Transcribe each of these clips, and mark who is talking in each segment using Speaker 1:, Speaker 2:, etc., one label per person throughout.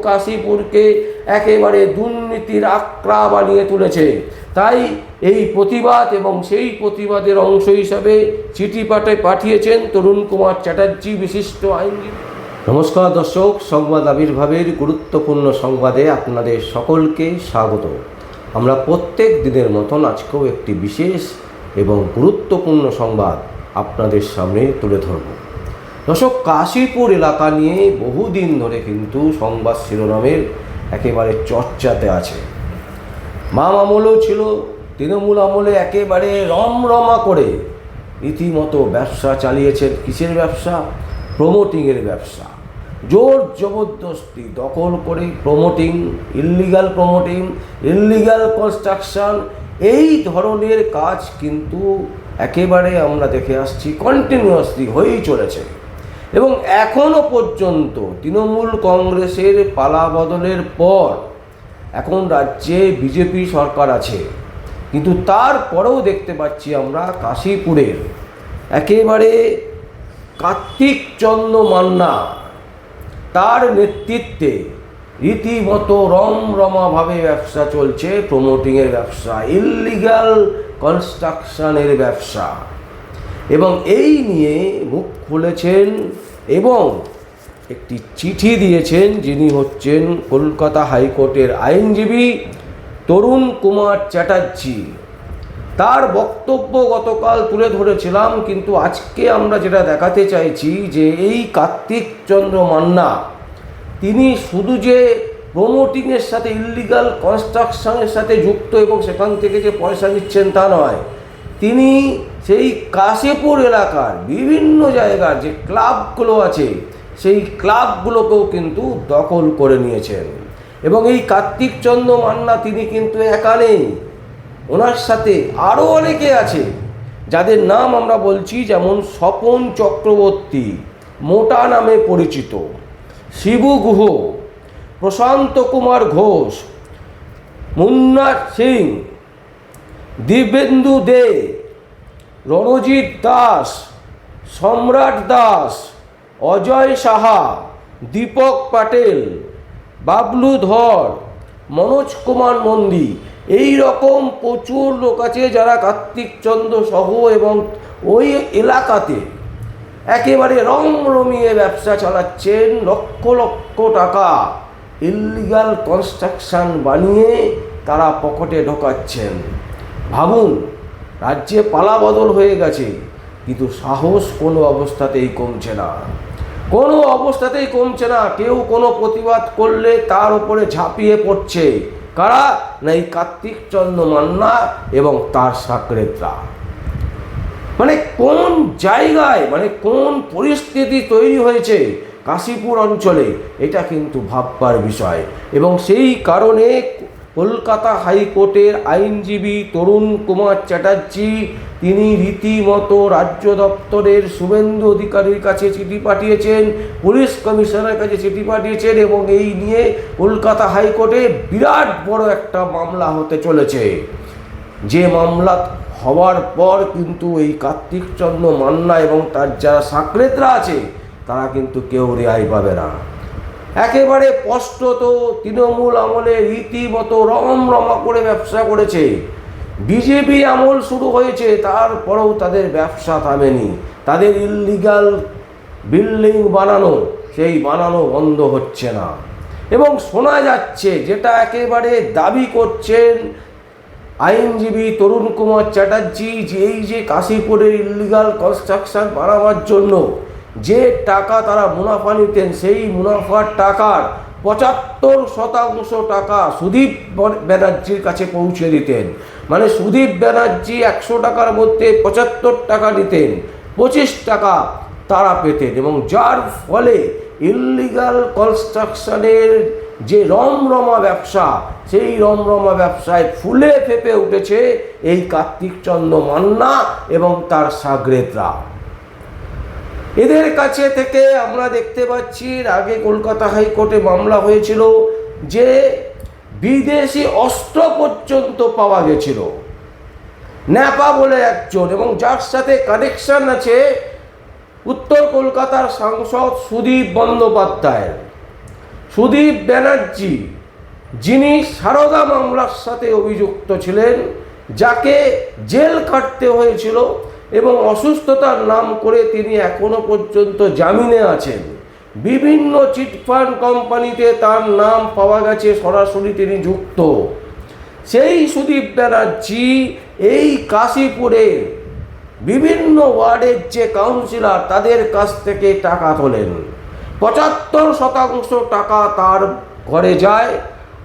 Speaker 1: কাশীপুরকে একেবারে দুর্নীতির আক্রা বানিয়ে তুলেছে। তাই এই প্রতিবাদ এবং সেই প্রতিবাদের অংশ হিসাবে চিঠি পাঠিয়েছেন তরুণ কুমার চ্যাটার্জি, বিশিষ্ট আইনজীবী। নমস্কার দর্শক, সংবাদ আবির্ভাবের গুরুত্বপূর্ণ সংবাদে আপনাদের সকলকে স্বাগত। আমরা প্রত্যেক দিনের মতন আজকেও একটি বিশেষ এবং গুরুত্বপূর্ণ সংবাদ আপনাদের সামনে তুলে ধরব। দর্শক, কাশীপুর এলাকা নিয়ে বহুদিন ধরে কিন্তু সংবাদ শিরোনামের একেবারে চর্চাতে আছে। বাম আমলেও ছিল, তৃণমূল আমলে একেবারে রমরমা করে রীতিমতো ব্যবসা চালিয়েছেন। কিসের ব্যবসা? প্রমোটিংয়ের ব্যবসা। জোর জবরদস্তি দখল করে প্রমোটিং, ইল্লিগাল কনস্ট্রাকশন, এই ধরনের কাজ কিন্তু একেবারে আমরা দেখে আসছি কন্টিনিউয়াসলি হয়েই চলেছে। এবং এখনও পর্যন্ত তৃণমূল কংগ্রেসের পালা বদলের পর এখন রাজ্যে বিজেপি সরকার আছে, কিন্তু তারপরেও দেখতে পাচ্ছি আমরা কাশীপুরের একেবারে কার্তিক চন্দ্র মান্না, তার নেতৃত্বে রীতিমতো রমরমাভাবে ব্যবসা চলছে, প্রমোটিংয়ের ব্যবসা, ইল্লিগাল কনস্ট্রাকশনের ব্যবসা। এবং এই নিয়ে মুখ খুলেছেন এবং একটি চিঠি দিয়েছেন যিনি হচ্ছেন কলকাতা হাইকোর্টের আইনজীবী তরুণ কুমার চ্যাটার্জি। তার বক্তব্য গতকাল তুলে ধরেছিলাম, কিন্তু আজকে আমরা যেটা দেখাতে চাইছি যে এই কার্তিক চন্দ্র মান্না তিনি শুধু যে প্রমোটিংয়ের সাথে, ইল্লিগাল কনস্ট্রাকশনের সাথে যুক্ত এবং সেখান থেকে যে পয়সা নিচ্ছেন তা নয়, তিনি সেই কাশীপুর এলাকার বিভিন্ন জায়গার যে ক্লাবগুলো আছে সেই ক্লাবগুলোকেও কিন্তু দখল করে নিয়েছেন। এবং এই কার্তিক চন্দ্র মান্না তিনি কিন্তু একা নেই, ওনার সাথে আরও অনেকে আছে যাদের নাম আমরা বলছি, যেমন স্বপন চক্রবর্তী, মোটা নামে পরিচিত, শিবু গুহ, প্রশান্ত কুমার ঘোষ, মুন্না সিং, দিব্যেন্দু দে, রণজিৎ দাস, সম্রাট দাস, অজয় সাহা, দীপক পাটেল, বাবলু ধর, মনোজ কুমার নন্দী, এই রকম প্রচুর লোক আছে যারা কার্তিক চন্দ্র সহ এবং ওই এলাকাতে একেবারে রমরমিয়ে ব্যবসা চালাচ্ছেন। লক্ষ লক্ষ টাকা ইল্লিগাল কনস্ট্রাকশন বানিয়ে তারা পকেটে ঢোকাচ্ছেন। ভাবুন, রাজ্যে পালা বদল হয়ে গেছে, কিন্তু সাহস কোনো অবস্থাতেই কমছে না, কোনো অবস্থাতেই কমছে না। কেউ কোনো প্রতিবাদ করলে তার উপরে ঝাঁপিয়ে পড়ছে। কারা? না এই কার্তিক চন্দ্র মান্না এবং তার সাকরেতরা। মানে কোন জায়গায়, মানে কোন পরিস্থিতি তৈরি হয়েছে কাশীপুর অঞ্চলে, এটা কিন্তু ভাববার বিষয়। এবং সেই কারণে কলকাতা হাইকোর্টের আইনজীবী তরুণ কুমার চ্যাটার্জি তিনি রীতিমতো রাজ্য দপ্তরের শুভেন্দু অধিকারীর কাছে চিঠি পাঠিয়েছেন, পুলিশ কমিশনারের কাছে চিঠি পাঠিয়েছেন, এবং এই নিয়ে কলকাতা হাইকোর্টে বিরাট বড় একটা মামলা হতে চলেছে। যে মামলা হওয়ার পর কিন্তু এই কার্তিক চন্দ্র মান্না এবং তার যারা সাকরেতরা আছে তারা কিন্তু কেউ রেহাই পাবে না। একেবারে স্পষ্টত তৃণমূল আমলে রীতিমতো রমরমা করে ব্যবসা করেছে। বিজেপি আমল শুরু হয়েছে, তারপরেও তাদের ব্যবসা থামেনি। তাদের ইল্লিগাল বিল্ডিং বানানো, সেই বানানো বন্ধ হচ্ছে না। এবং শোনা যাচ্ছে, যেটা একেবারে দাবি করছেন আইনজীবী তরুণ কুমার চ্যাটার্জি, যে এই যে কাশীপুরের ইল্লিগাল কনস্ট্রাকশন বানাবার জন্য যে টাকা তারা মুনাফা নিতেন, সেই মুনাফার টাকার 75% টাকা সুদীপ ব্যানার্জির কাছে পৌঁছে দিতেন। মানে সুদীপ ব্যানার্জি 100 টাকার মধ্যে 75 টাকা নিতেন, 25 টাকা তারা পেতেন। এবং যার ফলে ইল্লিগাল কনস্ট্রাকশনের যে রমরমা ব্যবসা, সেই রমরমা ব্যবসায় ফুলে ফেঁপে উঠেছে এই কার্তিক চন্দ্র মান্না এবং তার সাগরেতরা। এদের কাছে থেকে আমরা দেখতে পাচ্ছি, আগে কলকাতা হাইকোর্টে মামলা হয়েছিল যে বিদেশি অস্ত্র পর্যন্ত পাওয়া গেছিল। ন্যাপা বলে একজন, এবং যার সাথে কানেকশন আছে উত্তর কলকাতার সাংসদ সুদীপ বন্দ্যোপাধ্যায়ের। সুদীপ ব্যানার্জি, যিনি সারদা মামলার সাথে অভিযুক্ত ছিলেন, যাকে জেল কাটতে হয়েছিল এবং অসুস্থতার নাম করে তিনি এখনো পর্যন্ত জামিনে আছেন। বিভিন্ন চিটফান্ড কোম্পানিতে তার নাম পাওয়া গেছে, সরাসরি তিনি যুক্ত। সেই সুদীপ ব্যানার্জি এই কাশীপুরের বিভিন্ন ওয়ার্ডের যে কাউন্সিলর তাদের কাছ থেকে টাকা তোলেন। 75% টাকা তার ঘরে যায়,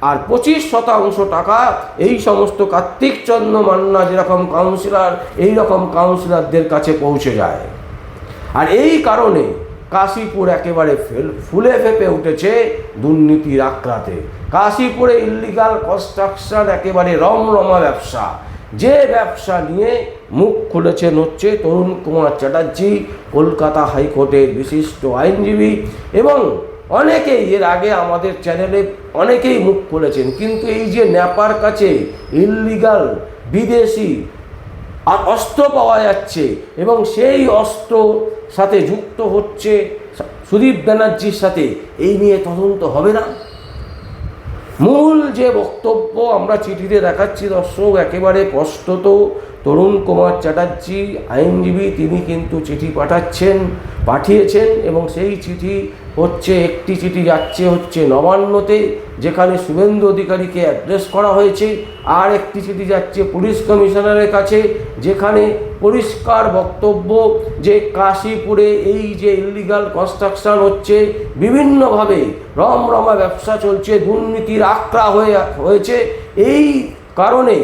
Speaker 1: আর 25% টাকা এই সমস্ত কার্তিক চন্দ্র মান্না যেরকম কাউন্সিলর, এই রকম কাউন্সিলরদের কাছে পৌঁছে যায়। আর এই কারণে কাশীপুর একেবারে ফুলে ফেপে উঠেছে দুর্নীতির আক্রাতে। কাশীপুরে ইল্লিগাল কনস্ট্রাকশন একেবারে রমরমা ব্যবসা, যে ব্যবসা নিয়ে মুখ খুলেছেন হচ্ছে তরুণ কুমার চ্যাটার্জি, কলকাতা হাইকোর্টের বিশিষ্ট আইনজীবী, এবং অনেকেই এর আগে আমাদের চ্যানেলে অনেকেই মুখ খুলেছেন। কিন্তু এই যে ন্যাপার কাছে ইল্লিগাল বিদেশি আর অস্ত্র পাওয়া যাচ্ছে এবং সেই অস্ত্র সাথে যুক্ত হচ্ছে সুদীপ ব্যানার্জির সাথে, এই নিয়ে তদন্ত হবে না? মূল যে বক্তব্য আমরা চিঠিতে দেখাচ্ছি দর্শক, একেবারে স্পষ্টত তরুণ কুমার চ্যাটার্জি আইনজীবী তিনি কিন্তু চিঠি পাঠিয়েছেন এবং সেই চিঠি হচ্ছে, একটি চিঠি যাচ্ছে হচ্ছে নবান্নতে, যেখানে শুভেন্দু অধিকারীকে অ্যাড্রেস করা হয়েছে, আর একটি চিঠি যাচ্ছে পুলিশ কমিশনারের কাছে, যেখানে পরিষ্কার বক্তব্য যে কাশীপুরে এই যে ইল্লিগাল কনস্ট্রাকশন হচ্ছে, বিভিন্নভাবে রমরমা ব্যবসা চলছে, দুর্নীতির আক্রা হয়েছে। এই কারণে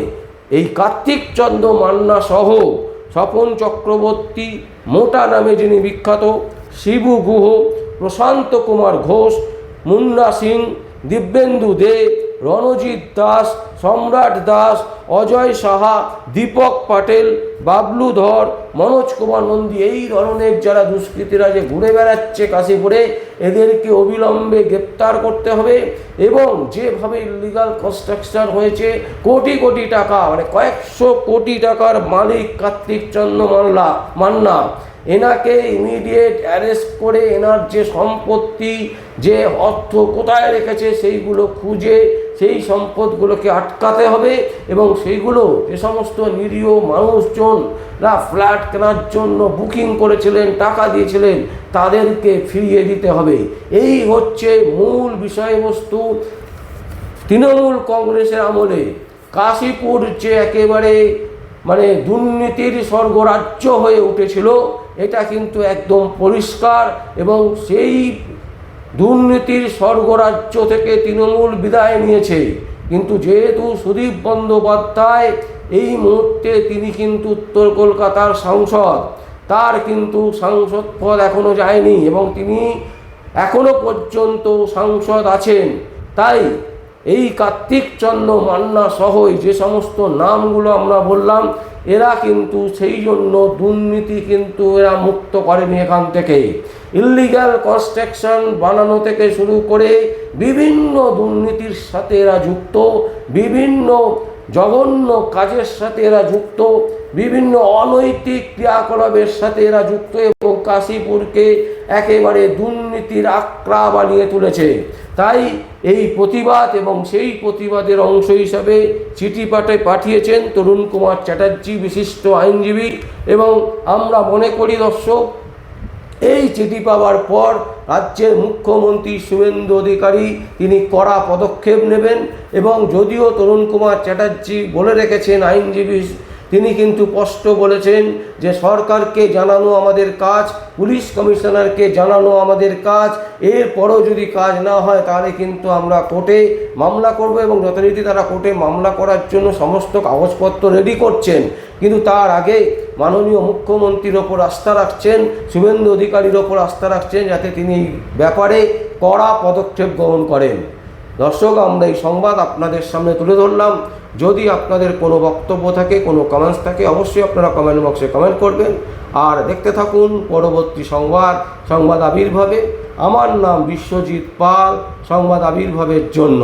Speaker 1: এই কার্তিক চন্দ্র মান্না সহ স্বপন চক্রবর্তী, মোটা নামে যিনি বিখ্যাত, শিবু গুহ, প্রশান্ত কুমার ঘোষ, মুন্না সিং, দিব্যেন্দু দে, রণজিৎ দাস, সম্রাট দাস, অজয় সাহা, দীপক পাটেল, বাবলু ধর, মনোজ কুমার নন্দী, এই ধরনের যারা দুষ্কৃতীরা যে ঘুরে বেড়াচ্ছে কাশীপুরে, এদেরকে অবিলম্বে গ্রেপ্তার করতে হবে। এবং যেভাবে ইলিগাল কনস্ট্রাকশন হয়েছে, কোটি কোটি টাকা, মানে কয়েকশো কোটি টাকার মালিক কার্তিক চন্দ্র মান্না, এনাকে ইমিডিয়েট অ্যারেস্ট করে এনার যে সম্পত্তি, যে অর্থ কোথায় রেখেছে সেইগুলো খুঁজে সেই সম্পদগুলোকে আটকাতে হবে এবং সেইগুলো যে সমস্ত নিরীহ মানুষজনরা ফ্ল্যাট কেনার জন্য বুকিং করেছিলেন, টাকা দিয়েছিলেন, তাদেরকে ফিরিয়ে দিতে হবে। এই হচ্ছে মূল বিষয়বস্তু। তৃণমূল কংগ্রেসের আমলে কাশীপুর যে একেবারে মানে দুর্নীতির স্বর্গরাজ্য হয়ে উঠেছিল, এটা কিন্তু একদম পরিষ্কার। এবং সেই দুর্নীতির স্বর্গরাজ্য থেকে তৃণমূল বিদায় নিয়েছে, কিন্তু যেহেতু সুদীপ বন্দ্যোপাধ্যায় এই মুহূর্তে তিনি কিন্তু উত্তর কলকাতার সাংসদ, তার কিন্তু সাংসদ পদ এখনও যায়নি এবং তিনি এখনও পর্যন্ত সাংসদ আছেন। তাই এই কার্তিক চন্দ্র মান্না সহ যে সমস্ত নামগুলো আমরা বললাম, এরা কিন্তু সেই জন্য দুর্নীতি কিন্তু এরা মুক্ত করেনি এখান থেকে। ইল্লিগাল কনস্ট্রাকশন বানানো থেকে শুরু করে বিভিন্ন দুর্নীতির সাথে এরা যুক্ত, বিভিন্ন জঘন্য কাজের সাথে এরা যুক্ত, বিভিন্ন অনৈতিক ক্রিয়াকলাপের সাথে এরা যুক্ত এবং কাশীপুরকে একেবারে দুর্নীতির আক্রা বানিয়ে তুলেছে। তাই এই প্রতিবাদ এবং সেই প্রতিবাদের অংশ হিসাবে চিঠি পাঠিয়েছেন তরুণ কুমার চ্যাটার্জি, বিশিষ্ট আইনজীবী। এবং আমরা মনে করি দর্শক, এই চিঠি পাওয়ার পর রাজ্যের মুখ্যমন্ত্রী শুভেন্দু অধিকারী তিনি কড়া পদক্ষেপ নেবেন। এবং যদিও তরুণ কুমার চ্যাটার্জি বলে রেখেছেন, আইনজীবী, তিনি কিন্তু স্পষ্ট বলেছেন যে সরকারকে জানানো আমাদের কাজ, পুলিশ কমিশনারকে জানানো আমাদের কাজ, এরপরও যদি কাজ না হয় তাহলে কিন্তু আমরা কোর্টে মামলা করব। এবং যথারীতি তারা কোর্টে মামলা করার জন্য সমস্ত কাগজপত্র রেডি করছেন। কিন্তু তার আগে মাননীয় মুখ্যমন্ত্রীর ওপর আস্থা রাখছেন, শুভেন্দু অধিকারীর ওপর আস্থা রাখছেন, যাতে তিনি এই ব্যাপারে কড়া পদক্ষেপ গ্রহণ করেন। দর্শক, আমরা এই সংবাদ আপনাদের সামনে তুলে ধরলাম। যদি আপনাদের কোনো বক্তব্য থাকে, কোনো কমেন্টস থাকে, অবশ্যই আপনারা কমেন্ট বক্সে কমেন্ট করবেন। আর দেখতে থাকুন পরবর্তী সংবাদ আবির্ভাবে। আমার নাম বিশ্বজিৎ পাল, সংবাদ আবির্ভাবের জন্য।